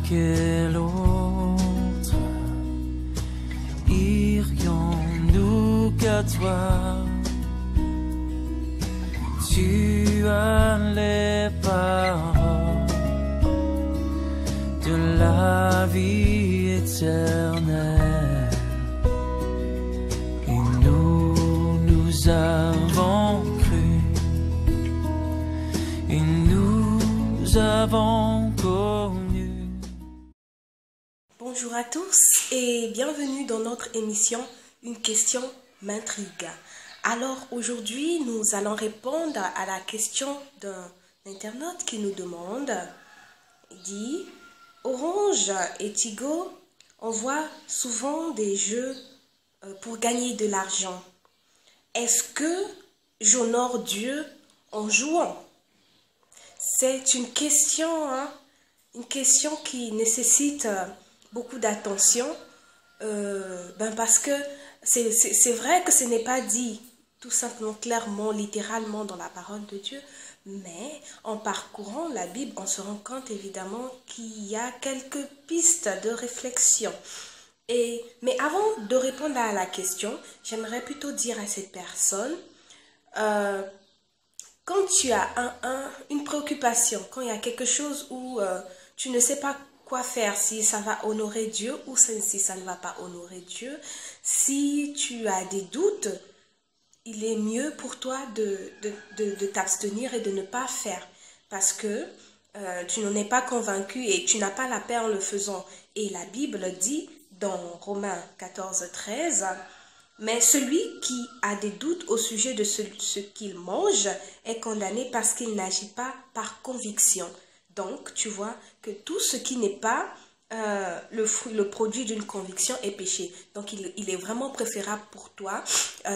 quel autre irions-nous qu'à toi? Tu as les paroles de la vie éternelle, et nous avons cru, et nous avons connu. Bonjour à tous et bienvenue dans notre émission Une question m'intrigue. Alors aujourd'hui, nous allons répondre à la question d'un internaute qui nous demande, il dit: Orange et Tigo envoient souvent des jeux pour gagner de l'argent. Est-ce que j'honore Dieu en jouant? C'est une question qui nécessite beaucoup d'attention, parce que c'est vrai que ce n'est pas dit tout simplement, clairement, littéralement dans la parole de Dieu, mais en parcourant la Bible, on se rend compte évidemment qu'il y a quelques pistes de réflexion. Mais avant de répondre à la question, j'aimerais plutôt dire à cette personne, quand tu as une préoccupation, quand il y a quelque chose où tu ne sais pas quoi faire, si ça va honorer Dieu ou si ça ne va pas honorer Dieu, si tu as des doutes, il est mieux pour toi de t'abstenir et de ne pas faire, parce que tu n'en es pas convaincu et tu n'as pas la paix en le faisant. Et la Bible dit dans Romains 14:13, mais celui qui a des doutes au sujet de ce qu'il mange est condamné parce qu'il n'agit pas par conviction. Donc, tu vois que tout ce qui n'est pas le produit d'une conviction est péché. Donc, il est vraiment préférable pour toi,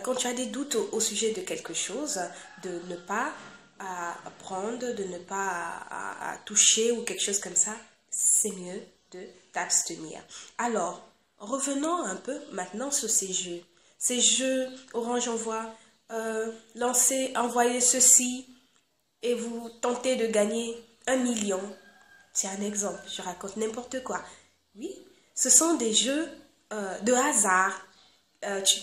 quand tu as des doutes au sujet de quelque chose, de ne pas prendre, de ne pas toucher ou quelque chose comme ça. C'est mieux de t'abstenir. Alors, revenons un peu maintenant sur ces jeux. Ces jeux, Orange envoie, envoyez ceci et vous tentez de gagner 1 million. C'est un exemple, je raconte n'importe quoi. Oui, ce sont des jeux de hasard.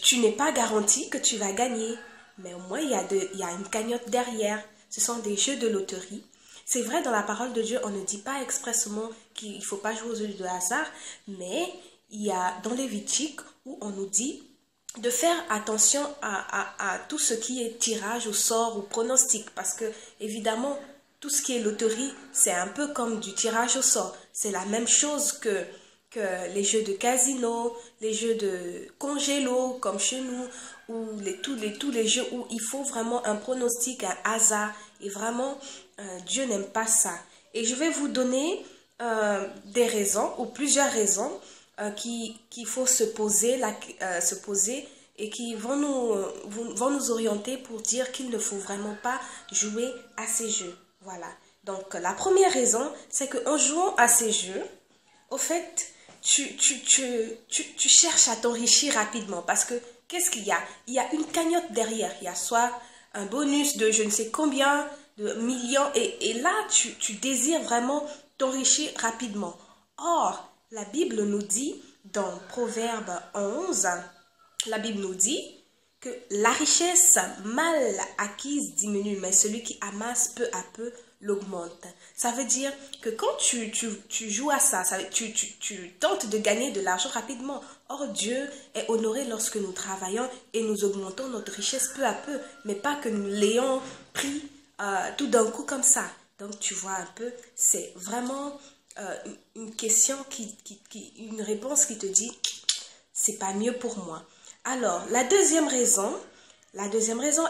Tu n'es pas garanti que tu vas gagner, mais au moins il y a une cagnotte derrière. Ce sont des jeux de loterie. C'est vrai, dans la parole de Dieu, on ne dit pas expressément qu'il ne faut pas jouer aux jeux de hasard, mais il y a dans Lévitique où on nous dit de faire attention à tout ce qui est tirage au sort ou pronostic, parce que évidemment, tout ce qui est loterie, c'est un peu comme du tirage au sort. C'est la même chose que les jeux de casino, les jeux de congélo, comme chez nous, ou tous les jeux où il faut vraiment un pronostic, un hasard. Et vraiment, Dieu n'aime pas ça. Et je vais vous donner des raisons, ou plusieurs raisons, qu'il faut se poser et qui vont nous orienter pour dire qu'il ne faut vraiment pas jouer à ces jeux. Voilà. Donc, la première raison, c'est qu'en jouant à ces jeux, au fait, tu cherches à t'enrichir rapidement. Parce que, qu'est-ce qu'il y a? Il y a une cagnotte derrière. Il y a soit un bonus de je ne sais combien de millions. Et là, tu désires vraiment t'enrichir rapidement. Or, la Bible nous dit, dans Proverbe 11, la Bible nous dit que la richesse mal acquise diminue, mais celui qui amasse peu à peu l'augmente. Ça veut dire que quand tu joues à ça, tu tentes de gagner de l'argent rapidement. Or, Dieu est honoré lorsque nous travaillons et nous augmentons notre richesse peu à peu, mais pas que nous l'ayons pris tout d'un coup comme ça. Donc, tu vois un peu, c'est vraiment une question, une réponse qui te dit, c'est pas mieux pour moi. Alors, la deuxième raison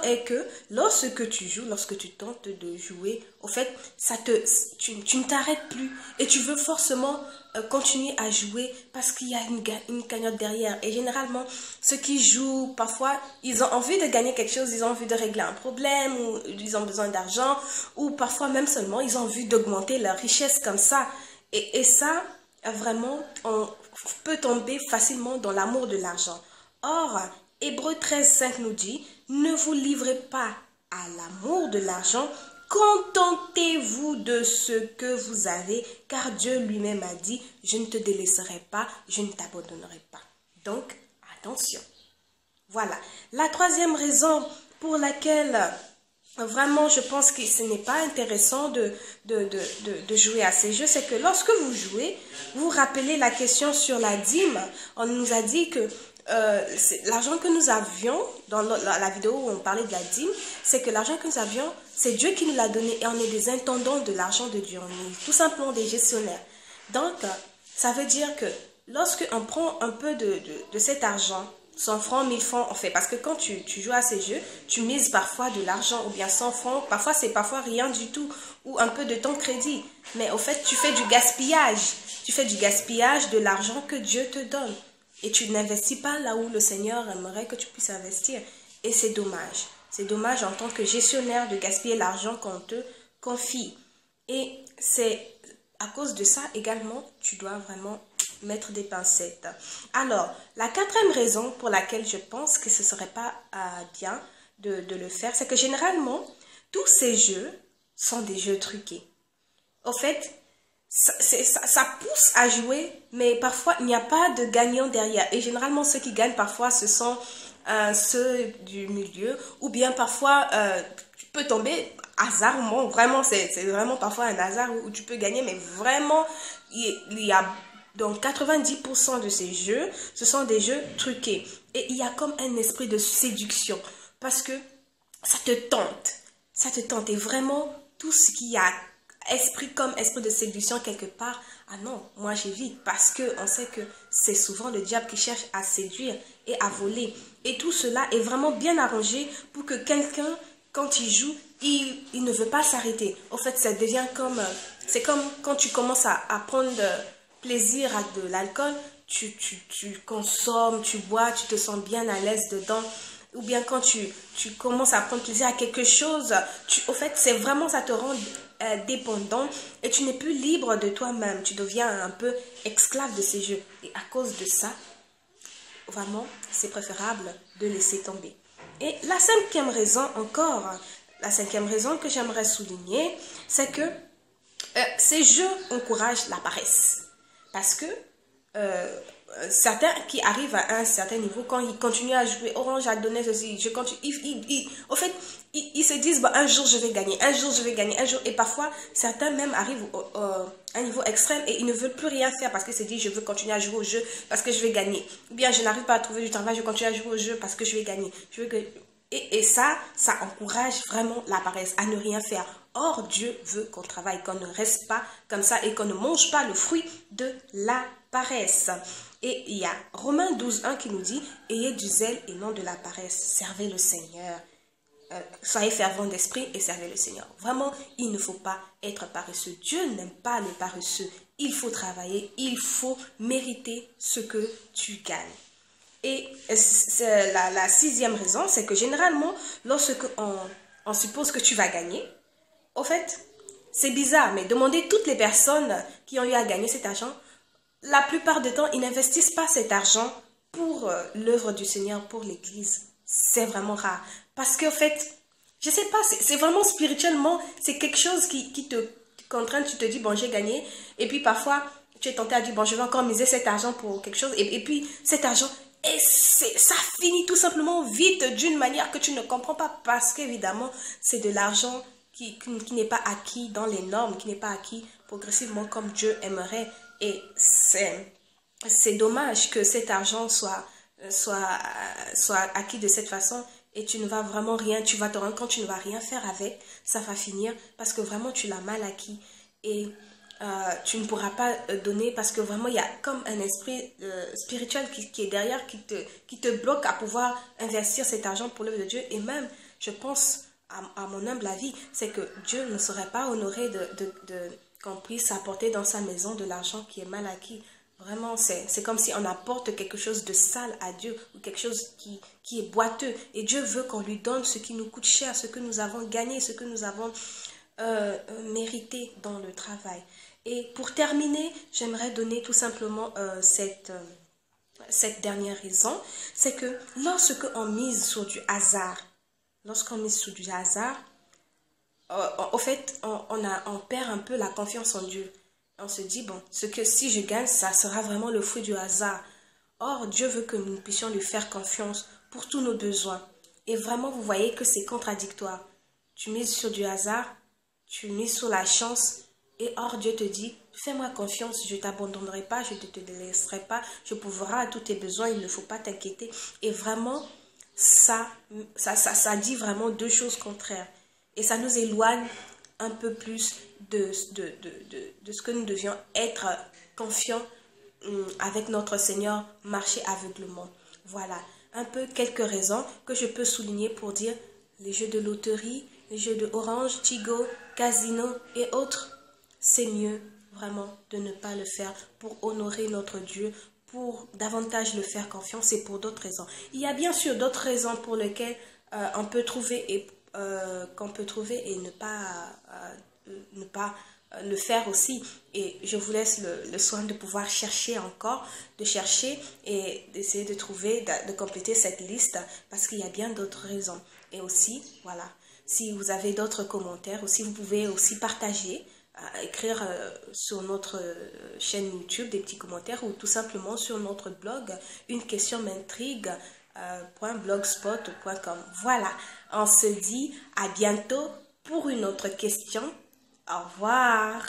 est que lorsque tu joues, lorsque tu tentes de jouer, au fait, tu ne t'arrêtes plus et tu veux forcément continuer à jouer parce qu'il y a une cagnotte derrière. Et généralement, ceux qui jouent, parfois, ils ont envie de gagner quelque chose, ils ont envie de régler un problème, ou ils ont besoin d'argent, ou parfois même seulement, ils ont envie d'augmenter leur richesse comme ça. Et ça, vraiment, on peut tomber facilement dans l'amour de l'argent. Or, Hébreux 13:5 nous dit, ne vous livrez pas à l'amour de l'argent, Contentez-vous de ce que vous avez, car Dieu lui-même a dit, je ne te délaisserai pas, je ne t'abandonnerai pas. Donc, attention. Voilà. La troisième raison pour laquelle vraiment je pense que ce n'est pas intéressant de jouer à ces jeux, c'est que lorsque vous jouez, vous rappelez la question sur la dîme. On nous a dit que l'argent que nous avions, dans la vidéo où on parlait de la dîme, c'est que l'argent que nous avions, c'est Dieu qui nous l'a donné et on est des intendants de l'argent de Dieu. On est tout simplement des gestionnaires. Donc, ça veut dire que lorsque on prend un peu de cet argent, 100 francs, 1000 francs, on fait. Parce que quand tu joues à ces jeux, tu mises parfois de l'argent ou bien 100 francs. Parfois, c'est parfois rien du tout ou un peu de ton crédit. Mais au fait, tu fais du gaspillage. Tu fais du gaspillage de l'argent que Dieu te donne. Et tu n'investis pas là où le Seigneur aimerait que tu puisses investir. Et c'est dommage. C'est dommage en tant que gestionnaire de gaspiller l'argent qu'on te confie. Et c'est à cause de ça également, tu dois vraiment mettre des pincettes. Alors, la quatrième raison pour laquelle je pense que ce ne serait pas bien de le faire, c'est que généralement, tous ces jeux sont des jeux truqués. Au fait, ça pousse à jouer, mais parfois, il n'y a pas de gagnant derrière. Et généralement, ceux qui gagnent parfois, ce sont ceux du milieu, ou bien parfois, tu peux tomber hasardement. Vraiment, c'est vraiment parfois un hasard où tu peux gagner, mais vraiment, il y a... Donc, 90% de ces jeux, ce sont des jeux truqués. Et il y a comme un esprit de séduction. Parce que ça te tente. Ça te tente. Et vraiment, tout ce qui a comme esprit de séduction quelque part, ah non, moi j'évite. Parce qu'on sait que c'est souvent le diable qui cherche à séduire et à voler. Et tout cela est vraiment bien arrangé pour que quelqu'un, quand il joue, il ne veut pas s'arrêter. Au fait, ça devient comme... C'est comme quand tu commences à prendre... plaisir à de l'alcool, tu consommes, tu bois, tu te sens bien à l'aise dedans. Ou bien quand tu commences à prendre plaisir à quelque chose, au fait, c'est vraiment, ça te rend dépendant et tu n'es plus libre de toi-même. Tu deviens un peu esclave de ces jeux. Et à cause de ça, vraiment, c'est préférable de laisser tomber. Et la cinquième raison encore, la cinquième raison que j'aimerais souligner, c'est que ces jeux encouragent la paresse. Parce que certains qui arrivent à un certain niveau, quand ils continuent à jouer, Orange a donné ceci, je continue, au fait, ils se disent, bah, un jour je vais gagner, un jour je vais gagner, un jour, et parfois, certains même arrivent à un niveau extrême et ils ne veulent plus rien faire parce qu'ils se disent, je veux continuer à jouer au jeu parce que je vais gagner. Ou bien, je n'arrive pas à trouver du travail, je continue à jouer au jeu parce que je vais gagner. Et ça encourage vraiment la paresse, à ne rien faire. Or, Dieu veut qu'on travaille, qu'on ne reste pas comme ça et qu'on ne mange pas le fruit de la paresse. Et il y a Romains 12:1 qui nous dit, ayez du zèle et non de la paresse, servez le Seigneur. Soyez fervents d'esprit et servez le Seigneur. Vraiment, il ne faut pas être paresseux. Dieu n'aime pas le paresseux. Il faut travailler, il faut mériter ce que tu gagnes. Et la sixième raison, c'est que généralement, lorsque on suppose que tu vas gagner, au fait, c'est bizarre, mais demandez toutes les personnes qui ont eu à gagner cet argent, la plupart du temps, ils n'investissent pas cet argent pour l'œuvre du Seigneur, pour l'Église. C'est vraiment rare. Parce qu'en fait, je sais pas, c'est vraiment spirituellement, c'est quelque chose qui te contraint, tu te dis, bon, j'ai gagné. Et puis parfois, tu es tenté à dire, bon, je vais encore miser cet argent pour quelque chose. Et puis, cet argent... Et ça finit tout simplement vite d'une manière que tu ne comprends pas parce qu'évidemment, c'est de l'argent qui n'est pas acquis dans les normes, qui n'est pas acquis progressivement comme Dieu aimerait. Et c'est dommage que cet argent soit acquis de cette façon et tu ne vas vraiment rien, tu vas te rendre compte, tu ne vas rien faire avec, ça va finir parce que vraiment tu l'as mal acquis. Et tu ne pourras pas donner parce que vraiment il y a comme un esprit spirituel qui est derrière, qui te bloque à pouvoir investir cet argent pour l'œuvre de Dieu. Et même, je pense, à mon humble avis, c'est que Dieu ne serait pas honoré qu'on puisse apporter dans sa maison de l'argent qui est mal acquis. Vraiment, c'est comme si on apporte quelque chose de sale à Dieu ou quelque chose qui est boiteux. Et Dieu veut qu'on lui donne ce qui nous coûte cher, ce que nous avons gagné, ce que nous avons mérité dans le travail. Et pour terminer, j'aimerais donner tout simplement cette dernière raison, c'est que lorsqu'on mise sur du hasard, au fait, on perd un peu la confiance en Dieu. On se dit, bon, ce que si je gagne, ça sera vraiment le fruit du hasard. Or, Dieu veut que nous puissions lui faire confiance pour tous nos besoins. Et vraiment, vous voyez que c'est contradictoire. Tu mises sur du hasard, tu mises sur la chance, et or Dieu te dit, fais-moi confiance, je ne t'abandonnerai pas, je ne te laisserai pas, je pourvoirai à tous tes besoins, il ne faut pas t'inquiéter. Et vraiment, ça dit vraiment deux choses contraires. Et ça nous éloigne un peu plus de ce que nous devions être confiants avec notre Seigneur, marcher aveuglement. Voilà, un peu quelques raisons que je peux souligner pour dire les jeux de loterie, les jeux de Orange, Tigo, Casino et autres, c'est mieux vraiment de ne pas le faire pour honorer notre Dieu, pour davantage le faire confiance et pour d'autres raisons. Il y a bien sûr d'autres raisons pour lesquelles on peut trouver et ne pas le faire aussi. Et je vous laisse le soin de pouvoir chercher encore, de chercher et d'essayer de trouver, de compléter cette liste parce qu'il y a bien d'autres raisons. Et aussi, voilà, si vous avez d'autres commentaires aussi, vous pouvez aussi partager, écrire sur notre chaîne YouTube des petits commentaires ou tout simplement sur notre blog une question m'intrigue .blogspot.com. Voilà, on se dit à bientôt pour une autre question. Au revoir.